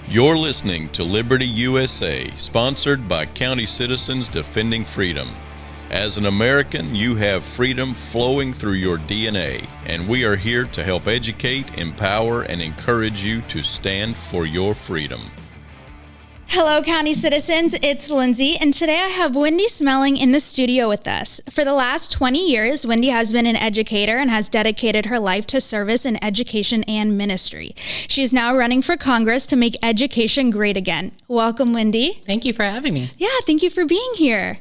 You're listening to Liberty USA, sponsored by County Citizens Defending Freedom. As an American, you have freedom flowing through your DNA, and we are here to help educate, empower, and encourage you to stand for your freedom. Hello, County Citizens. It's Lindsay, and today I have Wendy Schmeling in the studio with us. For the last 20 years, Wendy has been an educator and has dedicated her life to service in education and ministry. She is now running for Congress to make education great again. Welcome, Wendy. Thank you for having me. Yeah, thank you for being here.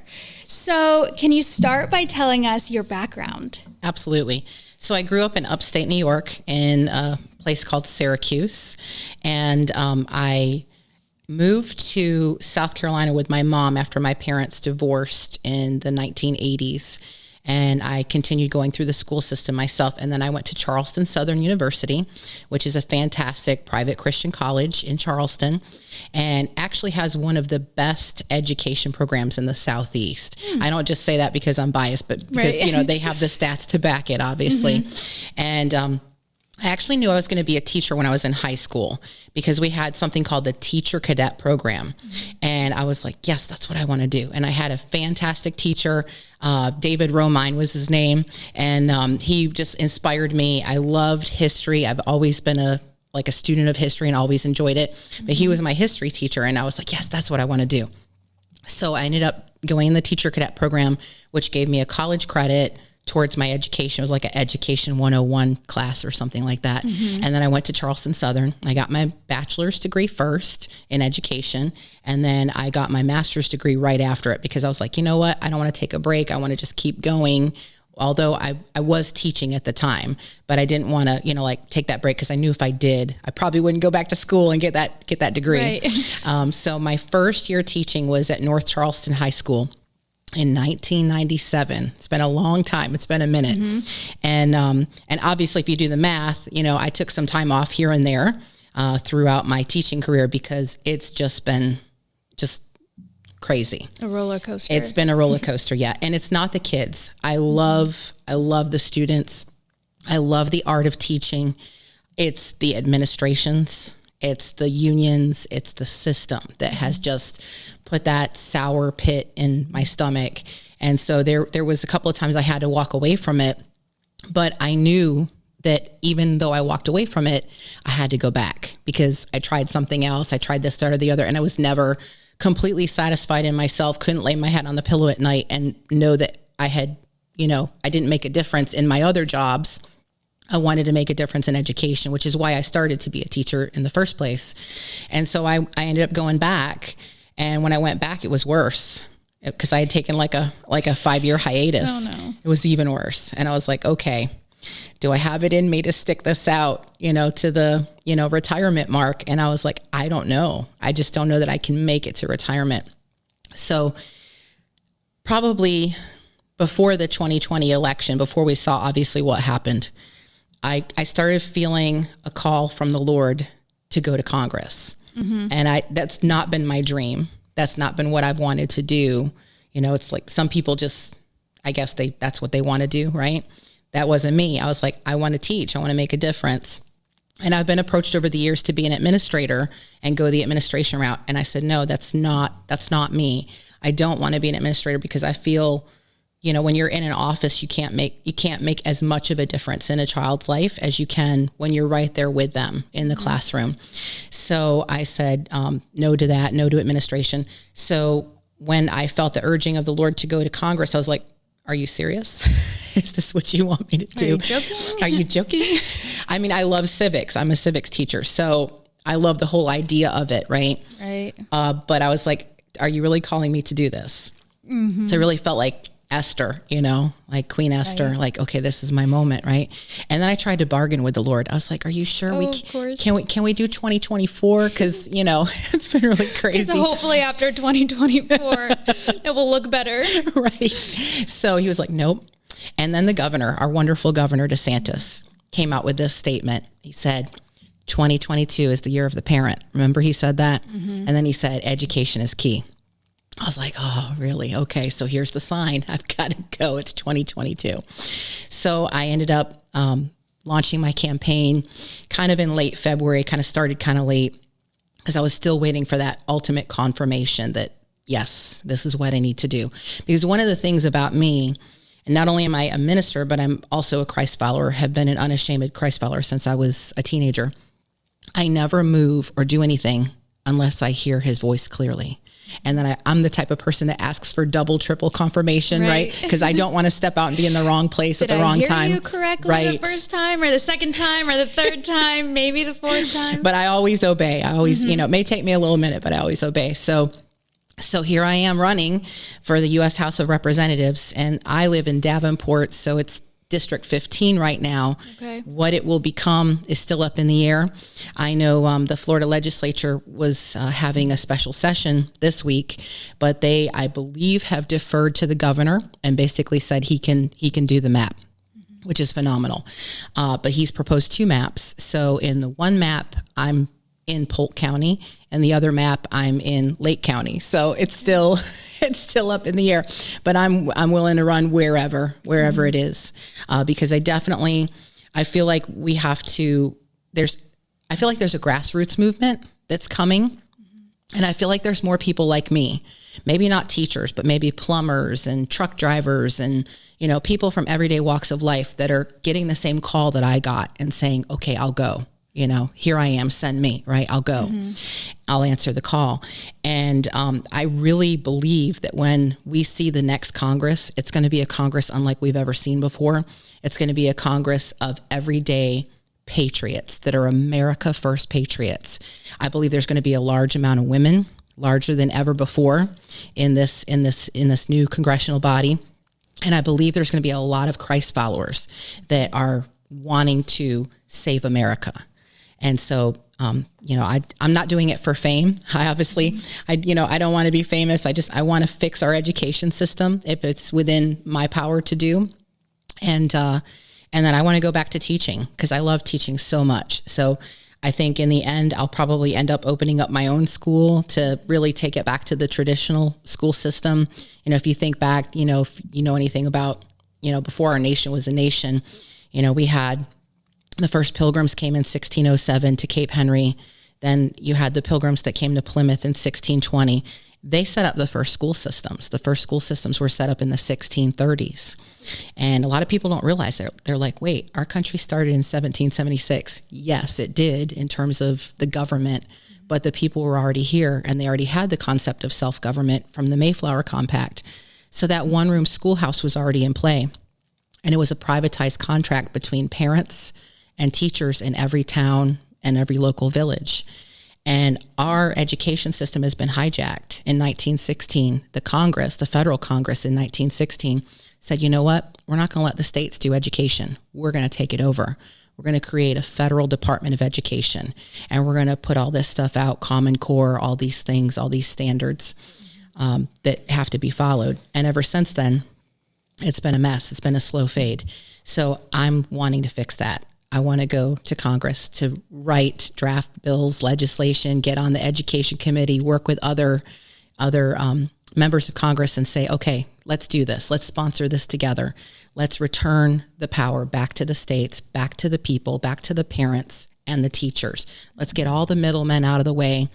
So, can you start by telling us your background? Absolutely. So I grew up in upstate New York in a place called Syracuse, and I moved to South Carolina with my mom after my parents divorced in the 1980s. And I continued going through the school system myself. And then I went to Charleston Southern University, which is a fantastic private Christian college in Charleston, and actually has one of the best education programs in the Southeast. I don't just say that because I'm biased, but because, Right. they have the stats to back it, obviously. Mm-hmm. And, I actually knew I was going to be a teacher when I was in high school because we had something called the Teacher Cadet Program. And I was like, yes, that's what I want to do. And I had a fantastic teacher, David Romine was his name. And he just inspired me. I loved history. I've always been a student of history and always enjoyed it. But he was my history teacher. And I was like, yes, that's what I want to do. So I ended up going in the Teacher Cadet Program, which gave me a college credit towards my education. It was like an Education 101 class or something like that. Mm-hmm. And then I went to Charleston Southern. I got my bachelor's degree first in education. And then I got my master's degree right after it because I was like, you know what? I don't want to take a break. I want to just keep going. Although I was teaching at the time, but I didn't want to, take that break because I knew if I did, I probably wouldn't go back to school and get that degree. Right. So my first year teaching was at North Charleston High School in 1997. It's been a long time. It's been a minute. Mm-hmm. And obviously if you do the math, I took some time off here and there throughout my teaching career because it's just been crazy. A roller coaster. It's been a roller coaster. Yeah. And it's not the kids. I love the students. I love the art of teaching. It's the administrations. It's the unions, it's the system that has just put that sour pit in my stomach. And so there was a couple of times I had to walk away from it, but I knew that even though I walked away from it, I had to go back because I tried something else. I tried this, that, or the other, and I was never completely satisfied in myself, couldn't lay my head on the pillow at night and know that I had, I didn't make a difference in my other jobs. I wanted to make a difference in education, which is why I started to be a teacher in the first place. And so I ended up going back. And when I went back, it was worse because I had taken like a 5-year hiatus. Oh, no. It was even worse. And I was like, okay, do I have it in me to stick this out, to the, retirement mark? And I was like, I don't know. I just don't know that I can make it to retirement. So probably before the 2020 election, before we saw obviously what happened, I started feeling a call from the Lord to go to Congress. Mm-hmm. And that's not been my dream. That's not been what I've wanted to do. It's like some people just, I guess that's what they want to do, right? That wasn't me. I was like, I want to teach. I want to make a difference. And I've been approached over the years to be an administrator and go the administration route. And I said, no, that's not me. I don't want to be an administrator because I feel when you're in an office, you can't make as much of a difference in a child's life as you can when you're right there with them in the classroom. So I said, no to that, no to administration. So when I felt the urging of the Lord to go to Congress, I was like, are you serious? Is this what you want me to do? Are you joking? Are you joking? I mean, I love civics. I'm a civics teacher. So I love the whole idea of it. Right. Right. But I was like, are you really calling me to do this? Mm-hmm. So I really felt like Esther, like Queen Esther, right. Like, okay, this is my moment. Right. And then I tried to bargain with the Lord. I was like, are you sure can we do 2024? Cause it's been really crazy. So hopefully after 2024, it will look better. Right. So he was like, nope. And then the governor, our wonderful governor DeSantis, came out with this statement. He said, 2022 is the year of the parent. Remember he said that? Mm-hmm. And then he said, education is key. I was like, oh, really? Okay, so here's the sign. I've got to go. It's 2022. So I ended up launching my campaign kind of in late February, kind of started kind of late, because I was still waiting for that ultimate confirmation that, yes, this is what I need to do. Because one of the things about me, and not only am I a minister, but I'm also a Christ follower, have been an unashamed Christ follower since I was a teenager. I never move or do anything unless I hear his voice clearly. And then I'm the type of person that asks for double, triple confirmation, right? Because I don't want to step out and be in the wrong place at the wrong time. Did I hear you correctly the first time or the second time or the third time, maybe the fourth time? But I always obey. I always, it may take me a little minute, but I always obey. So here I am running for the U.S. House of Representatives, and I live in Davenport, so it's District 15 right now. Okay. What it will become is still up in the air. I know the Florida legislature was having a special session this week, but they, I believe, have deferred to the governor and basically said he can do the map, which is phenomenal. But he's proposed 2 maps. So in the one map, I'm in Polk County, and the other map I'm in Lake County. So it's still up in the air, but I'm willing to run wherever it is, because I feel like we have to, I feel like there's a grassroots movement that's coming. And I feel like there's more people like me, maybe not teachers, but maybe plumbers and truck drivers and, people from everyday walks of life that are getting the same call that I got and saying, okay, I'll go. Here I am, send me, right? I'll go. I'll answer the call. And I really believe that when we see the next Congress, it's going to be a Congress unlike we've ever seen before. It's going to be a Congress of everyday patriots that are America First patriots. I believe there's going to be a large amount of women, larger than ever before in this new congressional body. And I believe there's going to be a lot of Christ followers that are wanting to save America. And so, I'm not doing it for fame. I don't want to be famous. I want to fix our education system if it's within my power to do. And then I want to go back to teaching because I love teaching so much. So I think in the end, I'll probably end up opening up my own school to really take it back to the traditional school system. If you think back, if you know anything about, before our nation was a nation, we had the first pilgrims came in 1607 to Cape Henry. Then you had the pilgrims that came to Plymouth in 1620. They set up the first school systems. The first school systems were set up in the 1630s. And a lot of people don't realize they're like, wait, our country started in 1776. Yes, it did in terms of the government, but the people were already here and they already had the concept of self-government from the Mayflower Compact. So that one-room schoolhouse was already in play. And it was a privatized contract between parents and teachers in every town and every local village. And our education system has been hijacked. In 1916, the federal Congress in 1916 said, you know what? We're not going to let the states do education. We're going to take it over. We're going to create a federal Department of Education. And we're going to put all this stuff out, Common Core, all these things, all these standards that have to be followed. And ever since then, it's been a mess. It's been a slow fade. So I'm wanting to fix that. I want to go to Congress to write draft bills, legislation, get on the education committee, work with other members of Congress and say, okay, let's do this. Let's sponsor this together. Let's return the power back to the states, back to the people, back to the parents and the teachers. Let's get all the middlemen out of the way.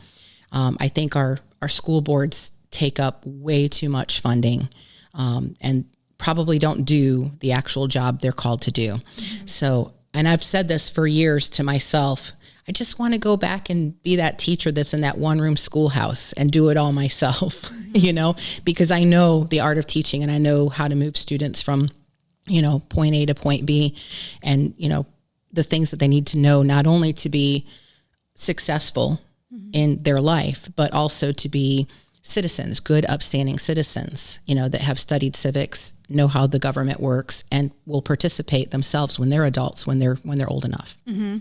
I think our school boards take up way too much funding and probably don't do the actual job they're called to do. So, and I've said this for years to myself, I just want to go back and be that teacher that's in that one-room schoolhouse and do it all myself, because I know the art of teaching and I know how to move students from, point A to point B and, the things that they need to know, not only to be successful in their life, but also to be citizens, good, upstanding citizens, that have studied civics, know how the government works, and will participate themselves when they're adults, when they're old enough. Mm-hmm.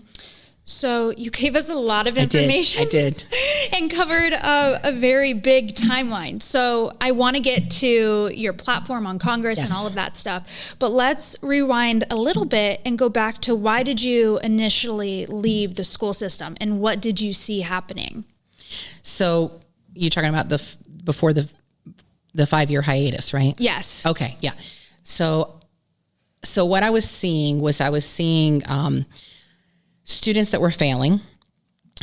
So you gave us a lot of information. I did. And covered a very big timeline. So I want to get to your platform on Congress and all of that stuff. But let's rewind a little bit and go back to why did you initially leave the school system and what did you see happening? So you're talking about before the 5-year hiatus, right? Yes. Okay. Yeah. So what I was seeing students that were failing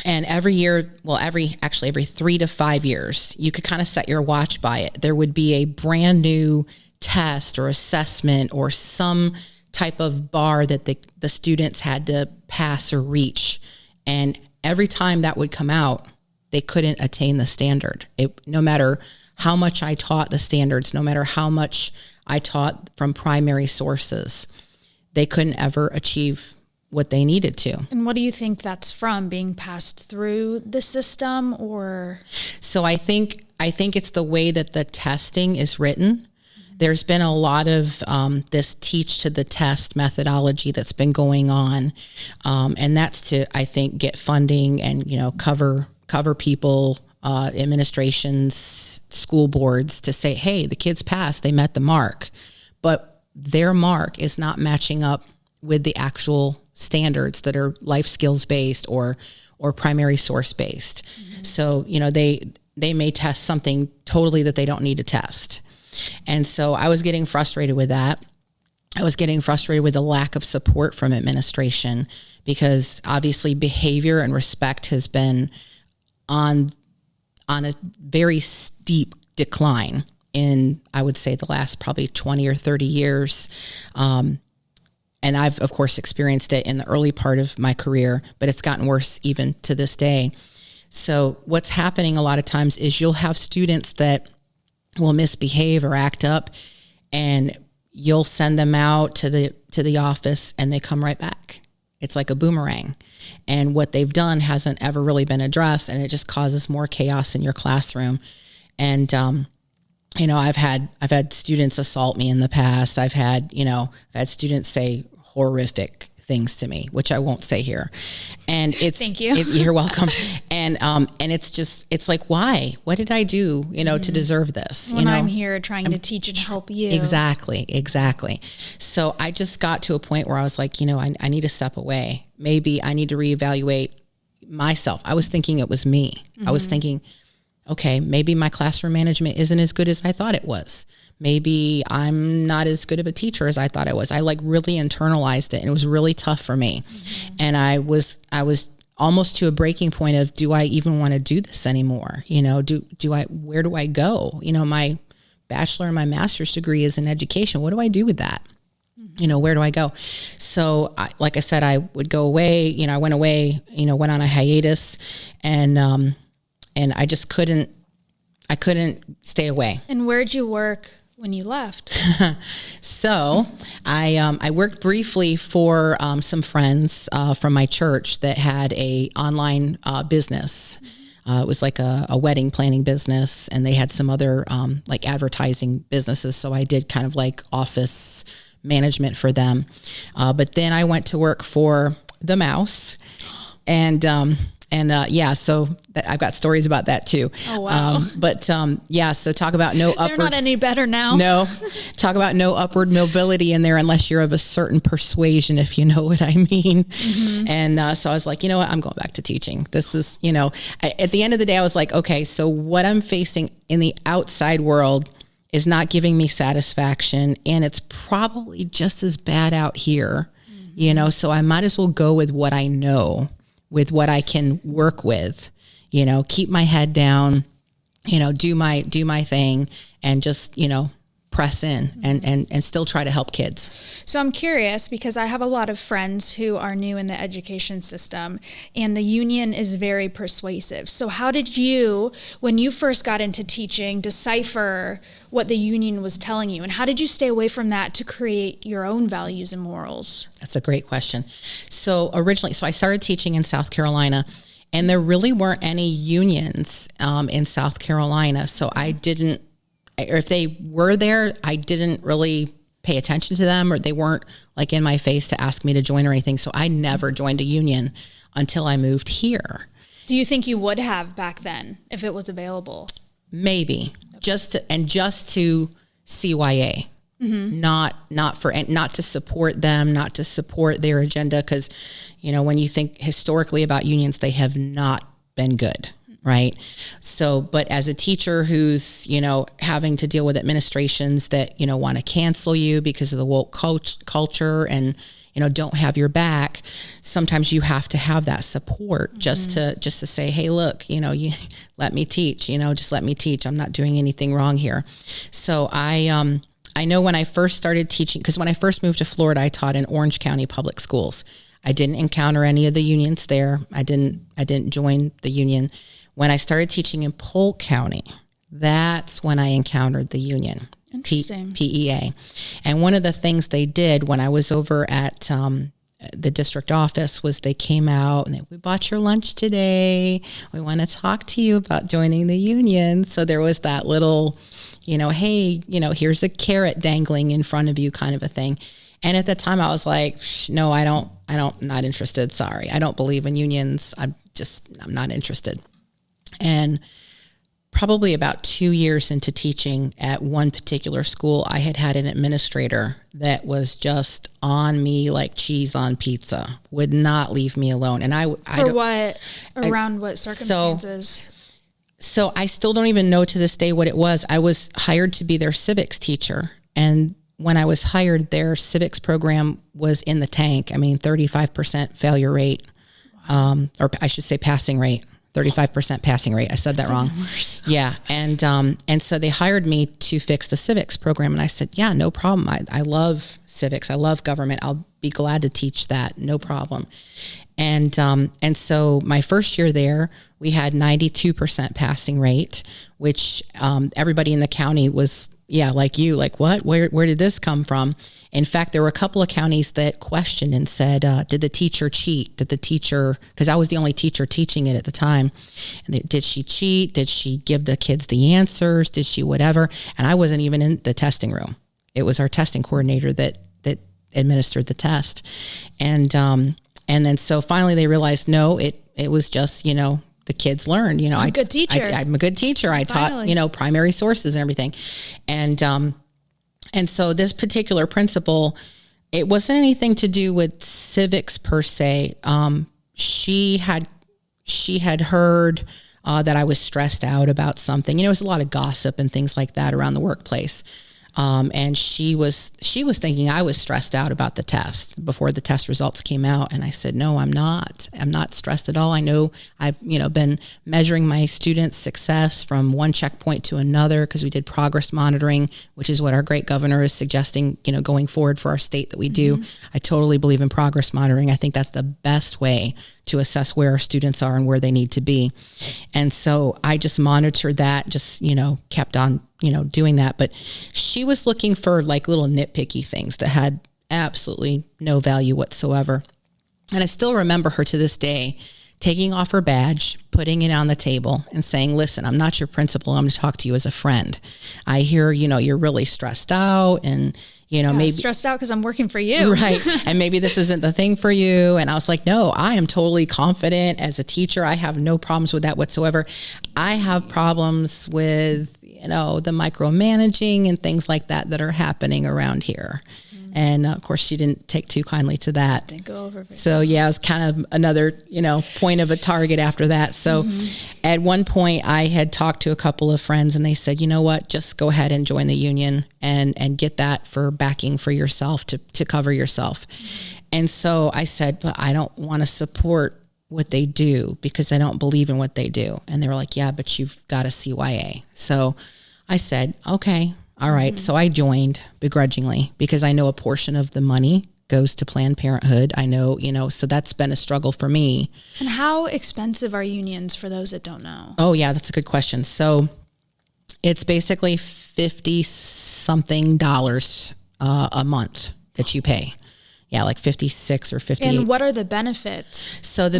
And every year, every 3 to 5 years, you could kind of set your watch by it. There would be a brand new test or assessment or some type of bar that the students had to pass or reach. And every time that would come out, they couldn't attain the standard. No matter how much I taught the standards, no matter how much I taught from primary sources, they couldn't ever achieve what they needed to. And what do you think that's from, being passed through the system, or? So I think it's the way that the testing is written. There's been a lot of this teach to the test methodology that's been going on. And that's to, I think, get funding and, cover people, administrations, school boards, to say, hey, the kids passed, they met the mark. But their mark is not matching up with the actual standards that are life skills based or primary source based. Mm-hmm. So, they may test something totally that they don't need to test. And so I was getting frustrated with that. I was getting frustrated with the lack of support from administration, because obviously behavior and respect has been on a very steep decline in, I would say, the last probably 20 or 30 years. And I've, of course, experienced it in the early part of my career, but it's gotten worse even to this day. So what's happening a lot of times is you'll have students that will misbehave or act up, and you'll send them out to the office and they come right back. It's like a boomerang. And what they've done hasn't ever really been addressed, and it just causes more chaos in your classroom. And, I've had students assault me in the past. I've had students say horrific things to me, which I won't say here. And it's, thank you. You're welcome. And it's like, why? What did I do, to deserve this? When I'm here trying to teach and help you. Exactly. So I just got to a point where I was like, I need to step away. Maybe I need to reevaluate myself. I was thinking it was me. Mm-hmm. I was thinking, okay, maybe my classroom management isn't as good as I thought it was. Maybe I'm not as good of a teacher as I thought I was. I really internalized it, and it was really tough for me. Mm-hmm. And I was almost to a breaking point of, do I even want to do this anymore? Where do I go? My bachelor and my master's degree is in education. What do I do with that? Mm-hmm. Where do I go? So like I said, I would go away, I went away, went on a hiatus, and I just couldn't stay away. And where'd you work when you left? So I worked briefly for some friends from my church that had a online business. It was like a wedding planning business, and they had some other like advertising businesses. So I did kind of like office management for them. But then I went to work for the Mouse, and so I've got stories about that too. Oh, wow. So talk about no upward. They're not any better now. No, talk about no upward mobility in there unless you're of a certain persuasion, if you know what I mean. Mm-hmm. And so I was like, you know what, I'm going back to teaching. This is, at the end of the day, I was like, okay, so what I'm facing in the outside world is not giving me satisfaction, and it's probably just as bad out here, mm-hmm. So I might as well go with what I know, with what I can work with, keep my head down, do my thing, and just, press in and still try to help kids. So I'm curious, because I have a lot of friends who are new in the education system, and the union is very persuasive. So how did you, when you first got into teaching, decipher what the union was telling you? And how did you stay away from that to create your own values and morals? That's a great question. So originally, I started teaching in South Carolina, and there really weren't any unions in South Carolina. So I didn't, or if they were there, I didn't really pay attention to them, or they weren't like in my face to ask me to join or anything. So I never joined a union until I moved here. Do you think you would have back then if it was available? Maybe. Okay. Just to CYA. Mm-hmm. Not to support them, not to support their agenda, because when you think historically about unions, they have not been good. Right. So, but as a teacher who's, having to deal with administrations that, want to cancel you because of the woke culture and, don't have your back, sometimes you have to have that support just to say, hey, look, you let me teach, just let me teach. I'm not doing anything wrong here. So I know when I first started teaching, because when I first moved to Florida, I taught in Orange County Public Schools. I didn't encounter any of the unions there. I didn't join the union. When I started teaching in Polk County, that's when I encountered the union. Interesting. PEA. And one of the things they did when I was over at the district office was they came out and we bought your lunch today. We want to talk to you about joining the union. So there was that little, hey, here's a carrot dangling in front of you kind of a thing. And at the time I was like, no, I'm not interested. Sorry. I don't believe in unions. I'm not interested. And probably about 2 years into teaching at one particular school, I had an administrator that was just on me like cheese on pizza, would not leave me alone. And what circumstances? So I still don't even know to this day what it was. I was hired to be their civics teacher. And when I was hired, their civics program was in the tank. 35% failure rate, or I should say passing rate. 35% passing rate. I said that wrong. Yeah. And so they hired me to fix the civics program. And I said, yeah, no problem. I love civics. I love government. I'll be glad to teach that. No problem. And so my first year there, we had 92% passing rate, which, everybody in the county was, like you, like what, where did this come from? In fact, there were a couple of counties that questioned and said, did the teacher cheat? Because I was the only teacher teaching it at the time. And did she cheat? Did she give the kids the answers? Did she whatever? And I wasn't even in the testing room. It was our testing coordinator that administered the test. And then so finally they realized, no, it was just, the kids learned, I'm a good teacher. I'm a good teacher. I taught, primary sources and everything. And so this particular principal, it wasn't anything to do with civics per se. She had heard that I was stressed out about something. It was a lot of gossip and things like that around the workplace. And she was thinking I was stressed out about the test before the test results came out. And I said, no, I'm not stressed at all. I know I've, been measuring my students' success from one checkpoint to another because we did progress monitoring, which is what our great governor is suggesting, going forward for our state that we do. I totally believe in progress monitoring. I think that's the best way to assess where our students are and where they need to be. And so I just monitored that, just, kept on doing that. But she was looking for like little nitpicky things that had absolutely no value whatsoever. And I still remember her to this day taking off her badge, putting it on the table and saying, listen, I'm not your principal. I'm going to talk to you as a friend. I hear, you're really stressed out and, maybe stressed out because I'm working for you. Right. And maybe this isn't the thing for you. And I was like, no, I am totally confident as a teacher. I have no problems with that whatsoever. I have problems with, the micromanaging and things like that are happening around here. And of course, she didn't take too kindly to that. Didn't go over. So yeah, it was kind of another, point of a target after that. So at one point I had talked to a couple of friends and they said, you know what, just go ahead and join the union and get that for backing for yourself to cover yourself. And so I said, but I don't want to support what they do because I don't believe in what they do. And they were like, yeah, but you've got a CYA. So I said, okay, all right. So I joined begrudgingly because I know a portion of the money goes to Planned Parenthood. I know, so that's been a struggle for me. And how expensive are unions for those that don't know? Oh yeah, that's a good question. So it's basically $50 something a month that you pay. Yeah, like 56 or 58. And what are the benefits? So the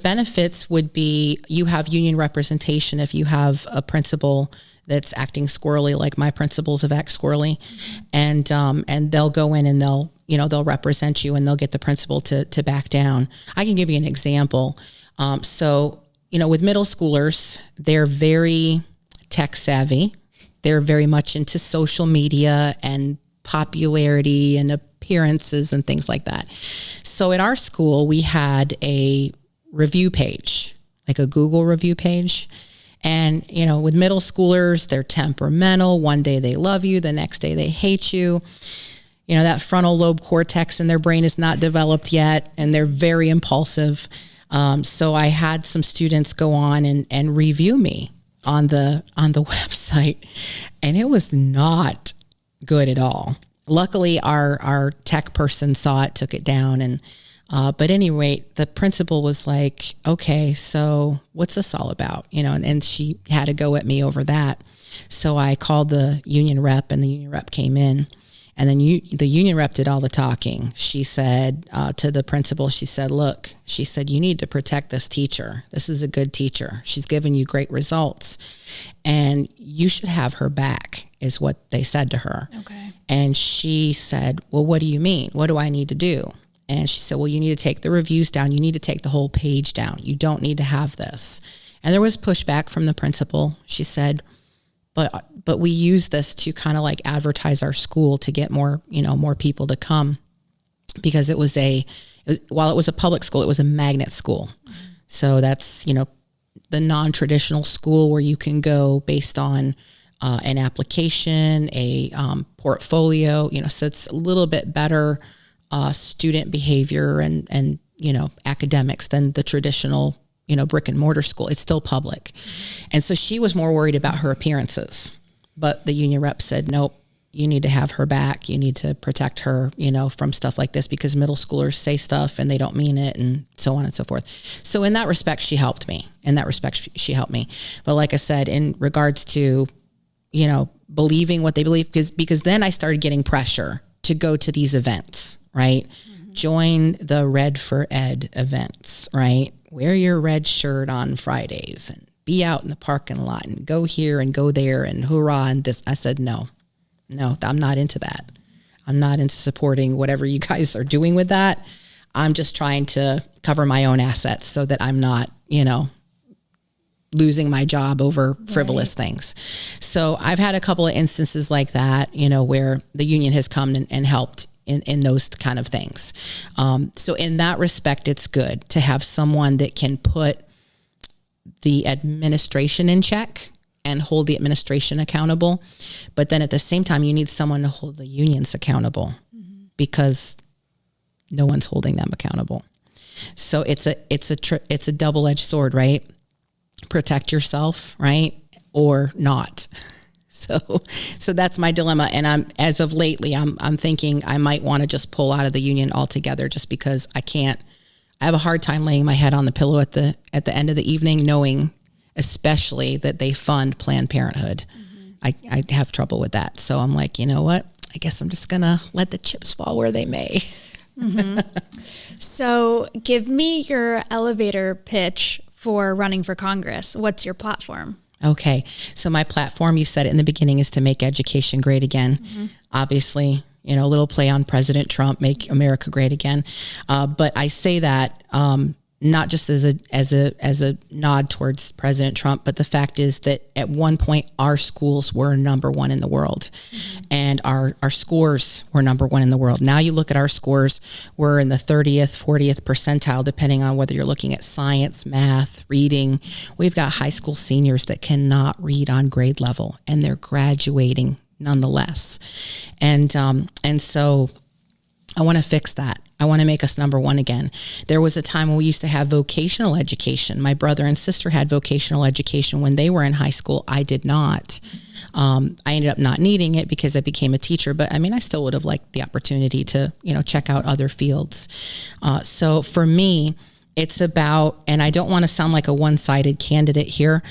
benefits would be you have union representation if you have a principal that's acting squirrely, like my principals have acted squirrely, and they'll go in and they'll represent you and they'll get the principal to back down. I can give you an example. So with middle schoolers, they're very tech savvy. They're very much into social media and popularity and appearances and things like that. So at our school, we had a review page, like a Google review page. And, with middle schoolers, they're temperamental. One day they love you, the next day they hate you. that frontal lobe cortex in their brain is not developed yet, and they're very impulsive. So I had some students go on and review me on the website, and it was not good at all. Luckily, our tech person saw it, took it down, and but anyway, the principal was like, okay, so what's this all about? And she had to go at me over that. So I called the union rep, and the union rep came in, and then the union rep did all the talking. She said to the principal, she said, look, she said, you need to protect this teacher. This is a good teacher. She's given you great results, and you should have her back, is what they said to her. Okay. And she said, well, what do you mean? What do I need to do? And she said, well, you need to take the reviews down. You need to take the whole page down. You don't need to have this. And there was pushback from the principal. She said, but we use this to kind of like advertise our school to get more people to come, because while it was a public school, it was a magnet school. Mm-hmm. So that's, the non-traditional school where you can go based on an application, a portfolio, so it's a little bit better student behavior and academics than the traditional, brick and mortar school. It's still public. And so she was more worried about her appearances, but the union rep said, nope, you need to have her back. You need to protect her, from stuff like this, because middle schoolers say stuff and they don't mean it, and so on and so forth. So in that respect, she helped me. But like I said, in regards to, believing what they believe, because then I started getting pressure to go to these events, right? Mm-hmm. Join the Red for Ed events, right? Wear your red shirt on Fridays and be out in the parking lot and go here and go there and hoorah and this. I said, no, I'm not into that. I'm not into supporting whatever you guys are doing with that. I'm just trying to cover my own assets so that I'm not, losing my job over frivolous things. So I've had a couple of instances like that, where the union has come and helped in those kind of things. So in that respect, it's good to have someone that can put the administration in check and hold the administration accountable. But then at the same time, you need someone to hold the unions accountable, because no one's holding them accountable. So it's a double-edged sword, right? Protect yourself, right? Or not. So that's my dilemma. And as of lately, I'm thinking I might want to just pull out of the union altogether, just because I have a hard time laying my head on the pillow at the end of the evening, knowing especially that they fund Planned Parenthood. Mm-hmm. I have trouble with that. So I'm like, you know what? I guess I'm just going to let the chips fall where they may. Mm-hmm. So give me your elevator pitch for running for Congress. What's your platform? Okay. So my platform, you said it in the beginning, is to make education great again. Mm-hmm. Obviously, a little play on President Trump, make America great again. But I say that not just as a nod towards President Trump, but the fact is that at one point our schools were number one in the world, and our scores were number one in the world. Now you look at our scores, we're in the 30th, 40th percentile, depending on whether you're looking at science, math, reading. We've got high school seniors that cannot read on grade level, and they're graduating nonetheless. And so I want to fix that. I want to make us number one again. There was a time when we used to have vocational education. My brother and sister had vocational education when they were in high school. I did not. I ended up not needing it because I became a teacher, but I still would have liked the opportunity to, check out other fields. So for me, it's about, and I don't want to sound like a one-sided candidate here.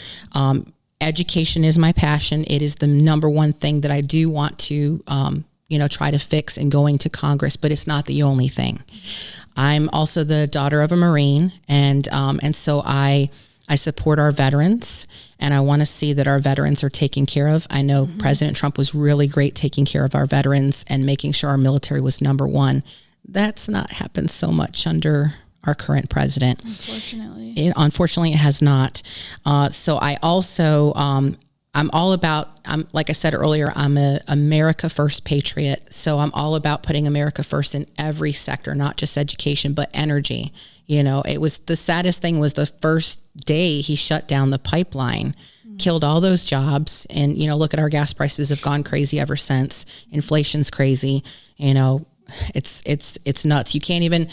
Education is my passion. It is the number one thing that I do want to, try to fix in going to Congress, but it's not the only thing. I'm also the daughter of a Marine, and so I support our veterans, and I want to see that our veterans are taken care of. I know President Trump was really great taking care of our veterans and making sure our military was number one. That's not happened so much under our current president. Unfortunately. Unfortunately, it has not. So I also I'm all about, like I said earlier, I'm a America First patriot. So I'm all about putting America first in every sector, not just education, but energy. It was the saddest thing was the first day he shut down the pipeline, killed all those jobs. And, look at our gas prices have gone crazy ever since. Inflation's crazy. It's nuts. You can't even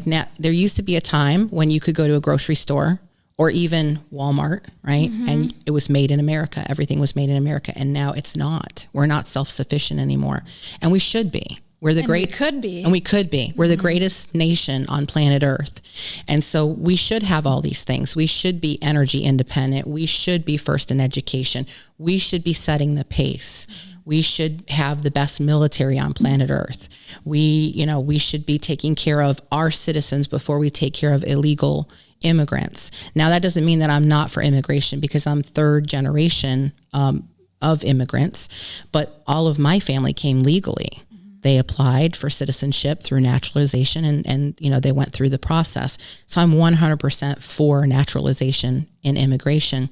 now, there used to be a time when you could go to a grocery store or even Walmart, right? Mm-hmm. And it was made in America. Everything was made in America. And now it's not. We're not self-sufficient anymore. And we should be. We could be. We're mm-hmm. the greatest nation on planet Earth. And so we should have all these things. We should be energy independent. We should be first in education. We should be setting the pace. Mm-hmm. We should have the best military on planet Earth. We should be taking care of our citizens before we take care of illegal immigrants. Now, that doesn't mean that I'm not for immigration, because I'm third generation of immigrants, but all of my family came legally. Mm-hmm. They applied for citizenship through naturalization and they went through the process. So I'm 100% for naturalization in immigration.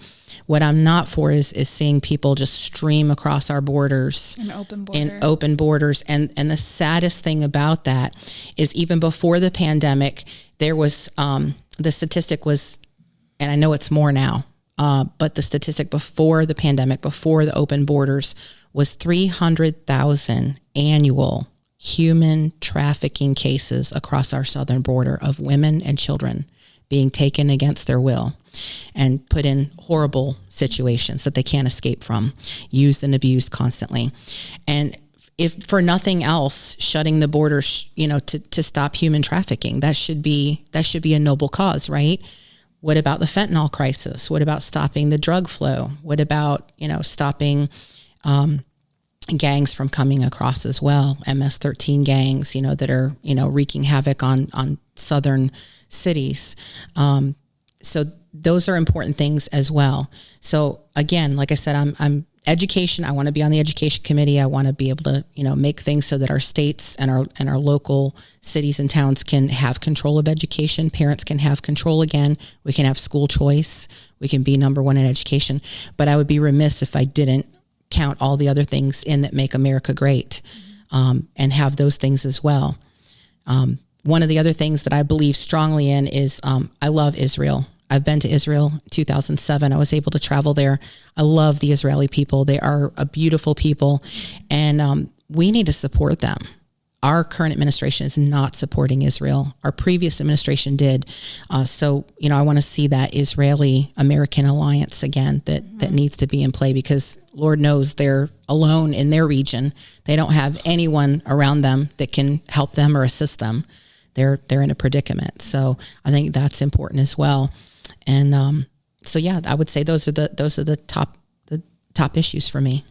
What I'm not for is seeing people just stream across our borders in open borders. And the saddest thing about that is even before the pandemic, there was, the statistic was, and I know it's more now, but the statistic before the pandemic, before the open borders, was 300,000 annual human trafficking cases across our southern border of women and children being taken against their will and put in horrible situations that they can't escape from, used and abused constantly. And if for nothing else, shutting the borders, to stop human trafficking, that should be a noble cause, right? What about the fentanyl crisis? What about stopping the drug flow? What about, stopping gangs from coming across as well? MS-13 gangs, that are, wreaking havoc on southern cities. So those are important things as well. So again, like I said, I'm education. I want to be on the education committee. I want to be able to, make things so that our states and our local cities and towns can have control of education. Parents can have control again. We can have school choice. We can be number one in education. But I would be remiss if I didn't count all the other things in that make America great, and have those things as well. One of the other things that I believe strongly in is I love Israel. I've been to Israel in 2007. I was able to travel there. I love the Israeli people. They are a beautiful people, and we need to support them. Our current administration is not supporting Israel. Our previous administration did. So, I want to see that Israeli-American alliance again that needs to be in play, because Lord knows they're alone in their region. They don't have anyone around them that can help them or assist them. They're in a predicament. So I think that's important as well. And so yeah, I would say those are the top issues for me.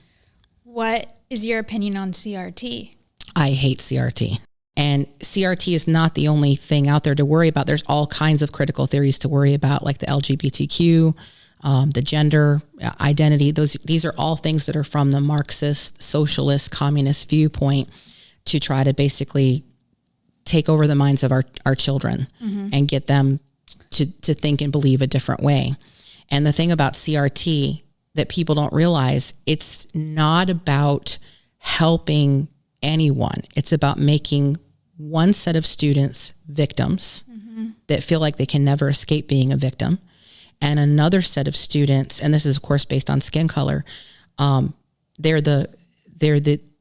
What is your opinion on CRT? I hate CRT. And CRT is not the only thing out there to worry about. There's all kinds of critical theories to worry about, like the LGBTQ, the gender identity. These are all things that are from the Marxist, socialist, communist viewpoint to try to basically take over the minds of our children and get them to think and believe a different way. And the thing about CRT that people don't realize, it's not about helping anyone. It's about making one set of students victims that feel like they can never escape being a victim, and another set of students, and this is of course based on skin color, they're the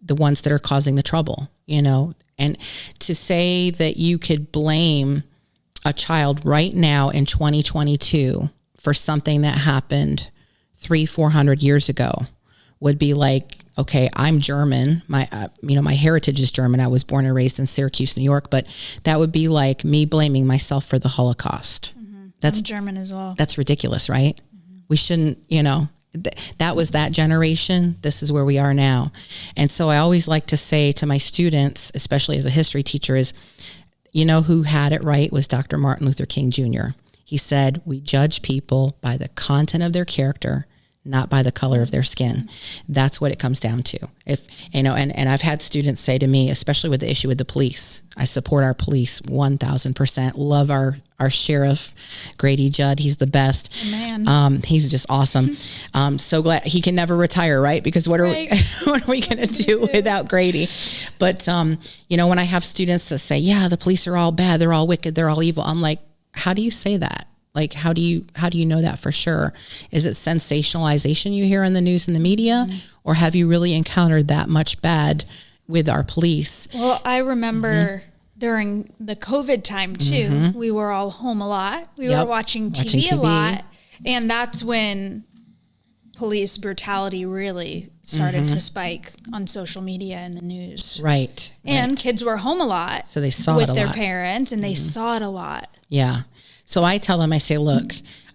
ones that are causing the trouble, And to say that you could blame a child right now in 2022 for something that happened 300-400 years ago would be like, okay, I'm German. My heritage is German. I was born and raised in Syracuse, New York, but that would be like me blaming myself for the Holocaust. I'm German as well. That's ridiculous, right? We shouldn't, that was that generation. This is where we are now. And so I always like to say to my students, especially as a history teacher, is, who had it right was Dr. Martin Luther King Jr. He said, we judge people by the content of their character, not by the color of their skin. That's what it comes down to. If, and I've had students say to me, especially with the issue with the police, I support our police 1000%. Love our sheriff, Grady Judd. He's the best. Oh, man. He's just awesome. So glad he can never retire, right? Because what are we going to do without Grady? But, when I have students that say, yeah, the police are all bad, they're all wicked, they're all evil. I'm like, how do you say that? Like, how do you know that for sure? Is it sensationalization you hear in the news and the media? Or have you really encountered that much bad with our police? Well, I remember during the COVID time too, we were all home a lot. We were watching TV a lot. And that's when police brutality really started to spike on social media and the news. Right. And kids were home a lot. So they saw it a lot. With their parents, and they saw it a lot. Yeah. So I tell them, I say, look,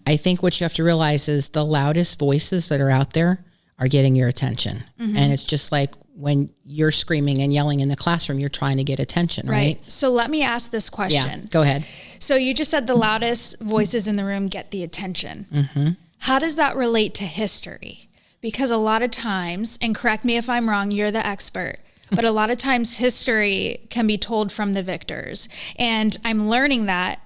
I think what you have to realize is the loudest voices that are out there are getting your attention. And it's just like when you're screaming and yelling in the classroom, you're trying to get attention, right? So let me ask this question. Yeah, go ahead. So you just said the loudest voices in the room get the attention. How does that relate to history? Because a lot of times, and correct me if I'm wrong, you're the expert, but a lot of times history can be told from the victors. And I'm learning that,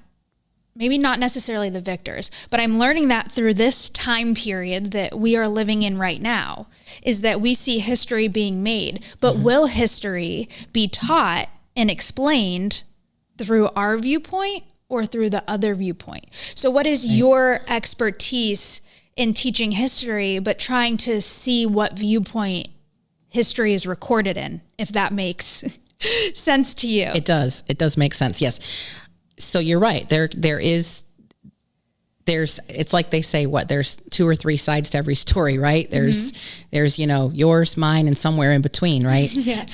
maybe not necessarily the victors, but I'm learning that through this time period that we are living in right now, is that we see history being made, but will history be taught and explained through our viewpoint or through the other viewpoint? So what is your expertise in teaching history, but trying to see what viewpoint history is recorded in, if that makes sense to you? It does. It does make sense. Yes. So you're right. There's, it's like they say, there's 2 or 3 sides to every story, right? There's, yours, mine, and somewhere in between, right? Yeah.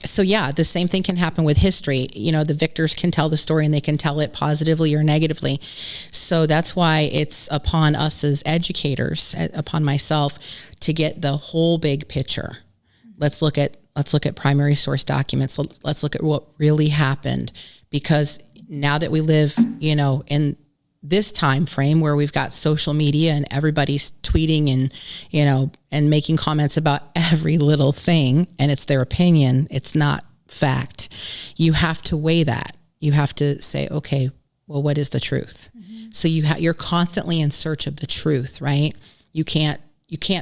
So yeah, the same thing can happen with history. The victors can tell the story and they can tell it positively or negatively. So that's why it's upon us as educators, upon myself, to get the whole big picture. Let's look at primary source documents. Let's look at what really happened, because now that we live, in this time frame where we've got social media and everybody's tweeting and making comments about every little thing, and it's their opinion, it's not fact. You have to weigh that. You have to say, okay, well, what is the truth? So you're constantly in search of the truth, right? You can't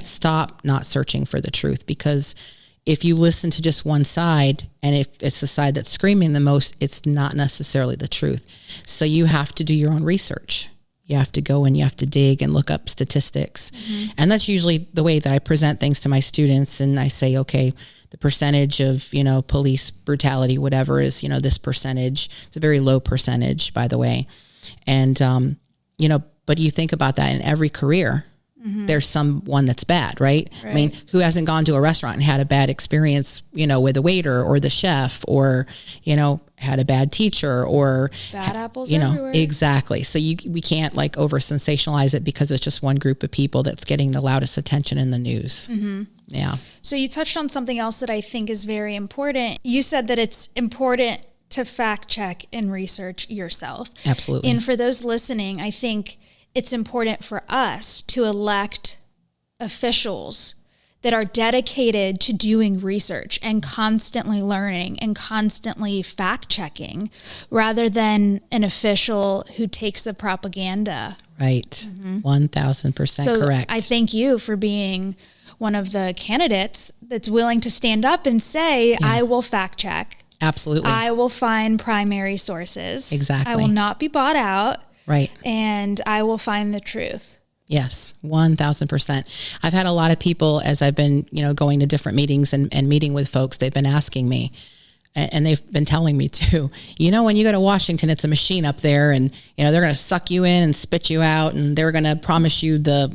stop not searching for the truth, because if you listen to just one side, and if it's the side that's screaming the most, it's not necessarily the truth. So you have to do your own research. You have to go and you have to dig and look up statistics. And that's usually the way that I present things to my students. And I say, okay, the percentage of, police brutality, whatever is, this percentage. It's a very low percentage, by the way. And, but you think about that in every career. There's someone that's bad, right? I mean, who hasn't gone to a restaurant and had a bad experience, with a waiter or the chef, or, had a bad teacher, or bad apples everywhere. Exactly. So we can't over sensationalize it because it's just one group of people that's getting the loudest attention in the news. Yeah. So you touched on something else that I think is very important. You said that it's important to fact check and research yourself. Absolutely. And for those listening, I think it's important for us to elect officials that are dedicated to doing research and constantly learning and constantly fact-checking, rather than an official who takes the propaganda. Right. 1,000% correct. I thank you for being one of the candidates that's willing to stand up and say, I will fact-check. Absolutely. I will find primary sources. Exactly. I will not be bought out. Right. And I will find the truth. Yes, 1,000%. I've had a lot of people, as I've been, going to different meetings and meeting with folks, they've been asking me, and they've been telling me too, when you go to Washington, it's a machine up there, and, they're going to suck you in and spit you out, and they're going to promise you the,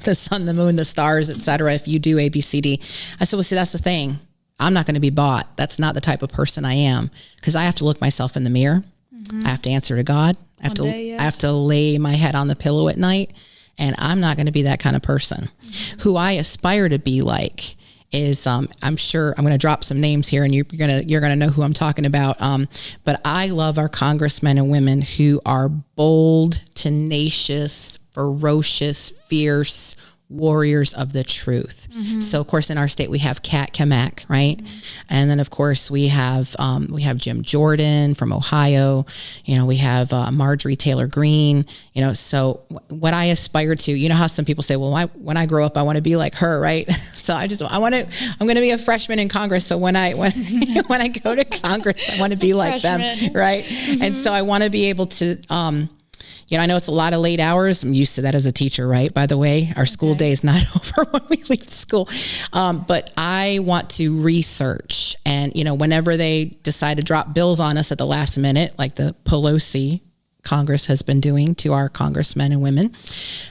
the sun, the moon, the stars, et cetera, if you do A, B, C, D. I said, well, see, that's the thing. I'm not going to be bought. That's not the type of person I am, because I have to look myself in the mirror. I have to answer to God. I have to lay my head on the pillow at night, and I'm not going to be that kind of person. Who I aspire to be like is, I'm sure I'm going to drop some names here, and you're going to know who I'm talking about. But I love our congressmen and women who are bold, tenacious, ferocious, fierce, warriors of the truth. So of course in our state we have Kat Kamak, right? And then of course we have Jim Jordan from Ohio. We have Marjorie Taylor Greene. So what I aspire to, how some people say, well, when I grow up I want to be like her, right? So I'm going to be a freshman in Congress. So when I go to Congress I want to be like them, right? And so I want to be able to I know it's a lot of late hours. I'm used to that as a teacher, right? By the way, our school day is not over when we leave school. But I want to research. And, whenever they decide to drop bills on us at the last minute, like the Pelosi Congress has been doing to our congressmen and women,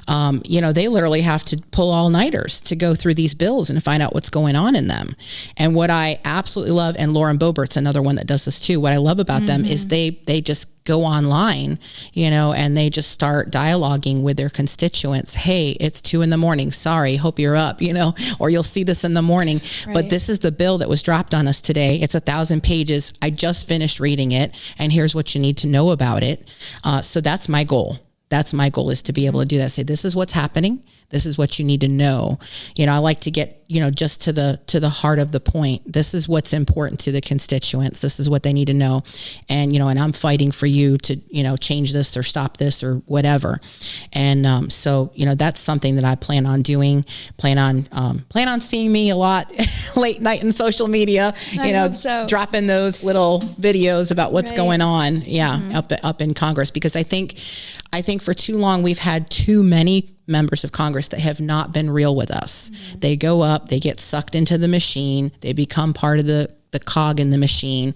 they literally have to pull all-nighters to go through these bills and find out what's going on in them. And what I absolutely love, and Lauren Boebert's another one that does this too, what I love about them is they just go online, and they just start dialoguing with their constituents. Hey, it's 2 a.m. Sorry, hope you're up, or you'll see this in the morning. Right. But this is the bill that was dropped on us today. It's 1,000 pages. I just finished reading it, and here's what you need to know about it. So that's my goal. That's my goal, is to be able to do that. Say, this is what's happening. This is what you need to know. I like to get, just to the heart of the point. This is what's important to the constituents. This is what they need to know. And, and I'm fighting for you to, change this or stop this or whatever. And so, that's something that I plan on doing. Plan on seeing me a lot late night in social media, dropping those little videos about what's going on. Yeah. Up in Congress, because I think for too long we've had too many members of Congress that have not been real with us. They go up, they get sucked into the machine, they become part of the cog in the machine,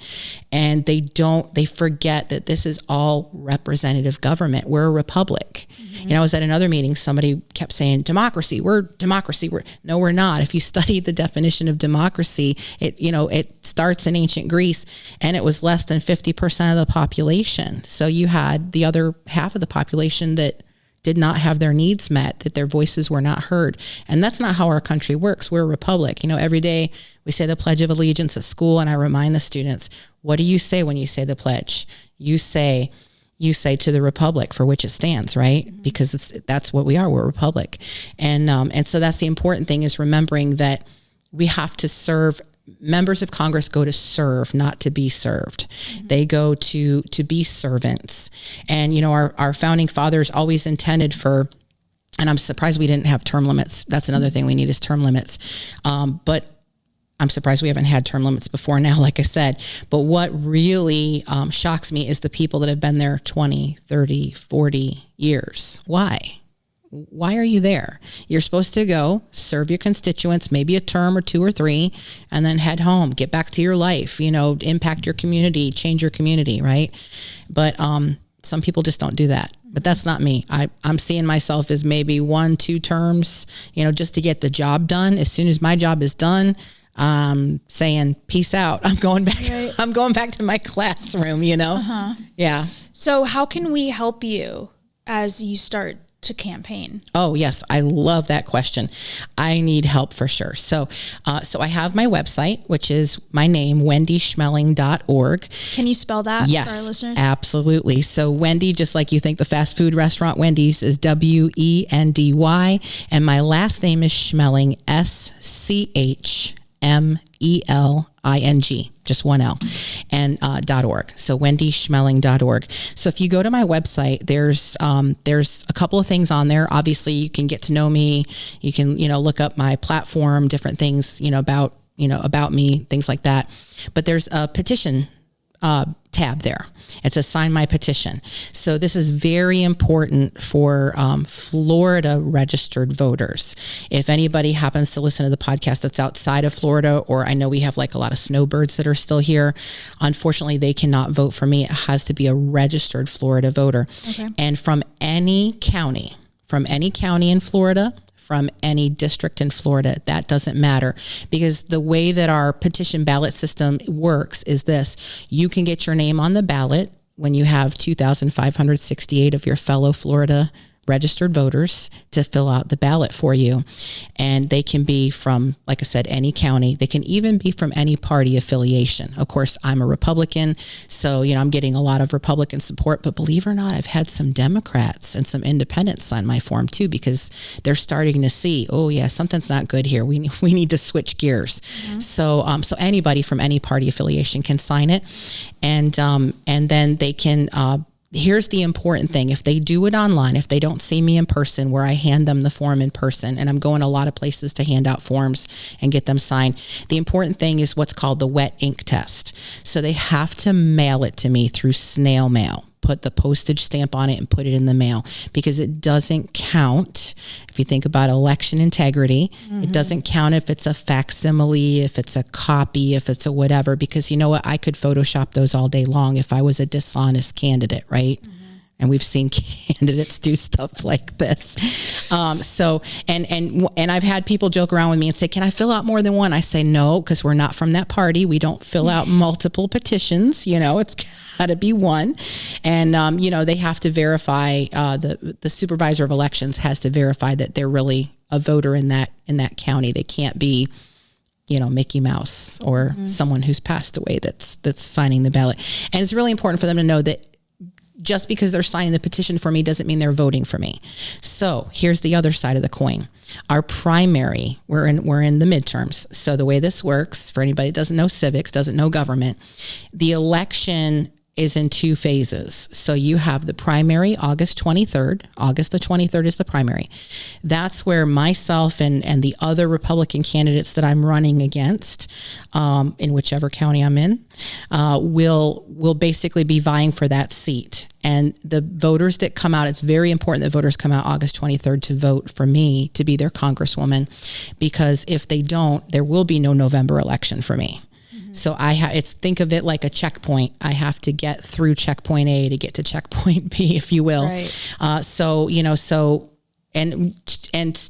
and they forget that this is all representative government. We're a republic. I was at another meeting, somebody kept saying, democracy, we're democracy. No, we're not. If you study the definition of democracy, it starts in ancient Greece, and it was less than 50% of the population. So you had the other half of the population that did not have their needs met, that their voices were not heard. And that's not how our country works. We're a republic. Every day we say the Pledge of Allegiance at school, and I remind the students, what do you say when you say the pledge? You say to the republic for which it stands, right? Because that's what we are. We're a republic. And so that's the important thing, is remembering that we have to serve. Members of Congress go to serve, not to be served. They go to be servants. And, our founding fathers always intended for, and I'm surprised we didn't have term limits. That's another thing we need, is term limits. But I'm surprised we haven't had term limits before now, like I said. But what really shocks me is the people that have been there 20, 30, 40 years. Why? Why are you there? You're supposed to go serve your constituents, maybe a term or 2 or 3, and then head home, get back to your life, impact your community, change your community, right? But some people just don't do that. But that's not me. I'm seeing myself as maybe 1, 2 terms, just to get the job done. As soon as my job is done, saying peace out. I'm going back. Right. I'm going back to my classroom, Yeah. So how can we help you as you start to campaign? Oh, yes. I love that question. I need help for sure. So I have my website, which is my name, wendyschmeling.org. Can you spell that for our listeners? Absolutely. So Wendy, just like you think the fast food restaurant Wendy's, is Wendy. And my last name is Schmeling, SCHMELING, just 1 L, and .org. So wendyschmeling.org. So if you go to my website, there's a couple of things on there. Obviously, you can get to know me. You can, look up my platform, different things, about me, things like that. But there's a petition tab there. It says sign my petition. So this is very important for Florida registered voters. If anybody happens to listen to the podcast that's outside of Florida, or I know we have like a lot of snowbirds that are still here, unfortunately they cannot vote for me. It has to be a registered Florida voter. Okay. And from any county in Florida, from any district in Florida, that doesn't matter, because the way that our petition ballot system works is this: you can get your name on the ballot when you have 2,568 of your fellow Florida registered voters to fill out the ballot for you. And they can be from, like I said, any county. They can even be from any party affiliation. Of course, I'm a Republican, so, I'm getting a lot of Republican support, but believe it or not, I've had some Democrats and some independents sign my form too, because they're starting to see, oh yeah, something's not good here. We need to switch gears. Mm-hmm. So anybody from any party affiliation can sign it. And then they can, here's the important thing. If they do it online, if they don't see me in person where I hand them the form in person, and I'm going a lot of places to hand out forms and get them signed, the important thing is what's called the wet ink test. So they have to mail it to me through snail mail. Put the postage stamp on it and put it in the mail, because it doesn't count. If you think about election integrity, it doesn't count if it's a facsimile, if it's a copy, if it's a whatever, because you know what? I could Photoshop those all day long if I was a dishonest candidate, right? And we've seen candidates do stuff like this. So I've had people joke around with me and say, can I fill out more than one? I say no, because we're not from that party. We don't fill out multiple petitions. It's got to be one. And, they have to verify, the supervisor of elections has to verify that they're really a voter in that county. They can't be, Mickey Mouse or someone who's passed away that's signing the ballot. And it's really important for them to know that just because they're signing the petition for me doesn't mean they're voting for me. So here's the other side of the coin. Our primary, we're in the midterms. So the way this works, for anybody that doesn't know civics, doesn't know government, the election is in two phases. So you have the primary August 23rd. August the 23rd is the primary. That's where myself and the other Republican candidates that I'm running against, in whichever county I'm in, will basically be vying for that seat. And the voters that come out, it's very important that voters come out August 23rd to vote for me to be their congresswoman, because if they don't, there will be no November election for me. So think of it like a checkpoint. I have to get through checkpoint A to get to checkpoint B, if you will. Right. And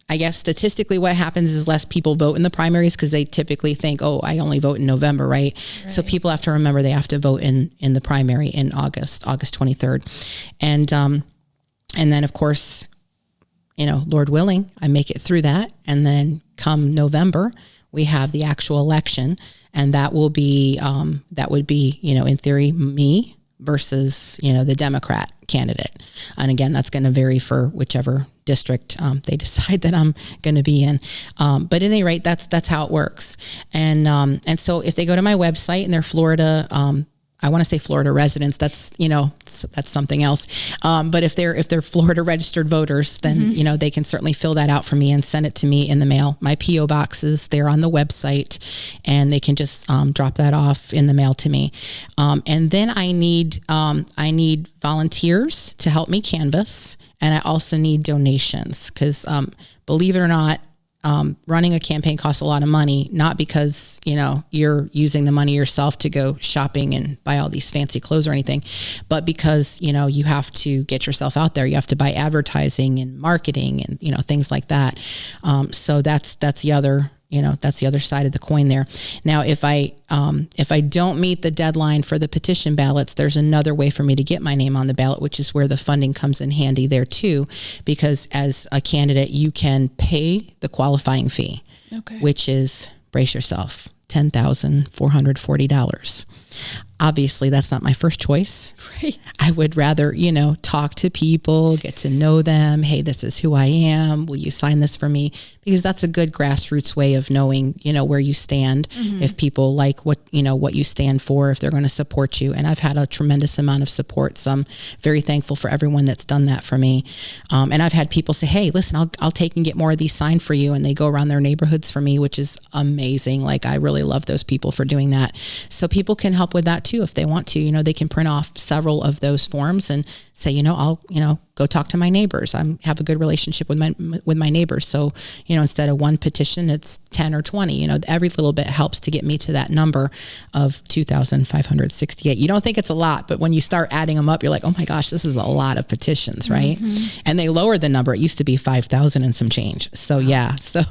I guess statistically what happens is less people vote in the primaries, because they typically think, oh, I only vote in November, right? So people have to remember they have to vote in the primary in August 23rd. And then of course, Lord willing, I make it through that. And then come November, we have the actual election, and that would be, in theory, me versus, the Democrat candidate. And again, that's going to vary for whichever district they decide that I'm going to be in. But at any rate, that's how it works. And so if they go to my website and they're Florida, I want to say Florida residents, that's something else. But if they're Florida registered voters, then, they can certainly fill that out for me and send it to me in the mail. My P.O. boxes, they're on the website, and they can just drop that off in the mail to me. And then I need volunteers to help me canvass. And I also need donations, because believe it or not, running a campaign costs a lot of money, not because, you're using the money yourself to go shopping and buy all these fancy clothes or anything, but because, you have to get yourself out there. You have to buy advertising and marketing and, things like that. So that's the other, that's the other side of the coin there. Now, if I don't meet the deadline for the petition ballots, there's another way for me to get my name on the ballot, which is where the funding comes in handy there too, because as a candidate, you can pay the qualifying fee, which is, brace yourself, $10,440. Obviously, that's not my first choice. Right. I would rather, talk to people, get to know them. Hey, this is who I am. Will you sign this for me? Because that's a good grassroots way of knowing, where you stand. If people like what you stand for, if they're going to support you. And I've had a tremendous amount of support. So I'm very thankful for everyone that's done that for me. And I've had people say, hey, listen, I'll take and get more of these signed for you. And they go around their neighborhoods for me, which is amazing. Like, I really love those people for doing that. So people can help with that too if they want to. They can print off several of those forms and say, I'll go talk to my neighbors. I have a good relationship with my neighbors. So, instead of one petition, it's 10 or 20. Every little bit helps to get me to that number of 2,568. You don't think it's a lot, but when you start adding them up, you're like, oh my gosh, this is a lot of petitions, right? And they lowered the number. It used to be 5,000 and some change. So yeah, so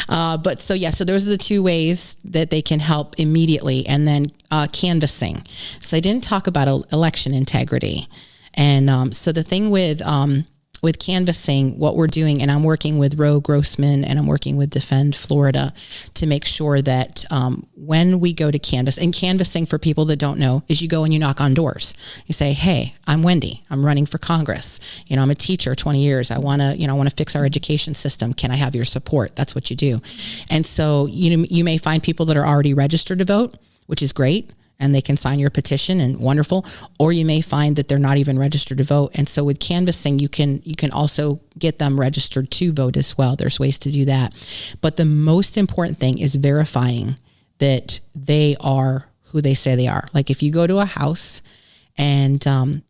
so those are the two ways that they can help immediately. And then canvassing. So I didn't talk about election integrity. And so the thing with canvassing, what we're doing, and I'm working with Roe Grossman and I'm working with Defend Florida to make sure that when we go to canvass, and canvassing for people that don't know is you go and you knock on doors. You say, hey, I'm Wendy. I'm running for Congress. I'm a teacher, 20 years. I want to fix our education system. Can I have your support? That's what you do. And so you may find people that are already registered to vote, which is great, and they can sign your petition, and wonderful. Or you may find that they're not even registered to vote. And so with canvassing, you can also get them registered to vote as well. There's ways to do that. But the most important thing is verifying that they are who they say they are. Like if you go to a house and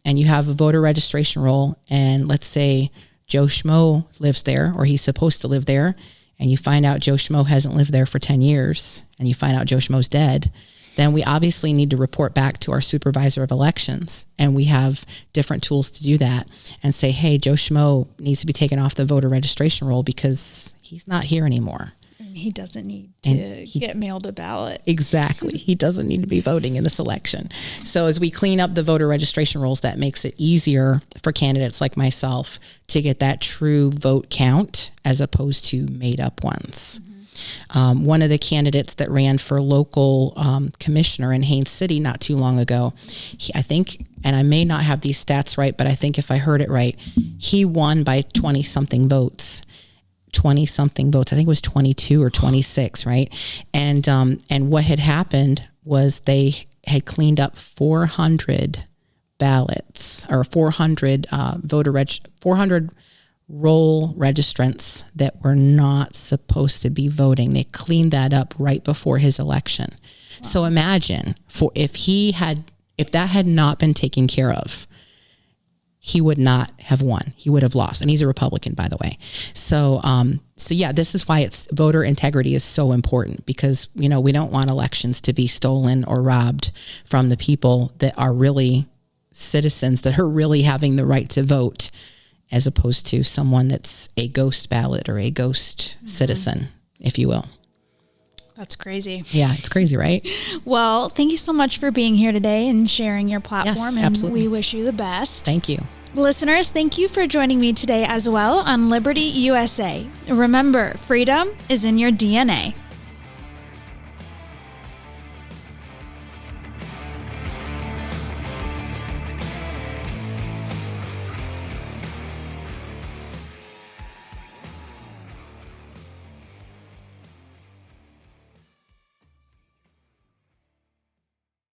you have a voter registration roll, and let's say Joe Schmo lives there, or he's supposed to live there, and you find out Joe Schmo hasn't lived there for 10 years, and you find out Joe Schmo's dead, then we obviously need to report back to our supervisor of elections. And we have different tools to do that and say, hey, Joe Schmo needs to be taken off the voter registration roll because he's not here anymore. He doesn't need to get mailed a ballot. Exactly. He doesn't need to be voting in this election. So as we clean up the voter registration rolls, that makes it easier for candidates like myself to get that true vote count as opposed to made up ones. One of the candidates that ran for local commissioner in Haines City not too long ago, I think, and I may not have these stats right, but I think if I heard it right, he won by 20-something votes. I think it was 22 or 26, right? And what had happened was they had cleaned up 400 ballots, or 400 400 roll registrants that were not supposed to be voting. They cleaned that up right before his election. Wow. So imagine if that had not been taken care of, he would not have won. He would have lost. And he's a Republican, by the way. So yeah, this is why voter integrity is so important, because, we don't want elections to be stolen or robbed from the people that are really citizens, that are really having the right to vote, as opposed to someone that's a ghost ballot or a ghost citizen, if you will. That's crazy. Yeah, it's crazy, right? Well, thank you so much for being here today and sharing your platform. Yes, and absolutely. we wish you the best. Thank you. Listeners, thank you for joining me today as well on Liberty USA. Remember, freedom is in your DNA.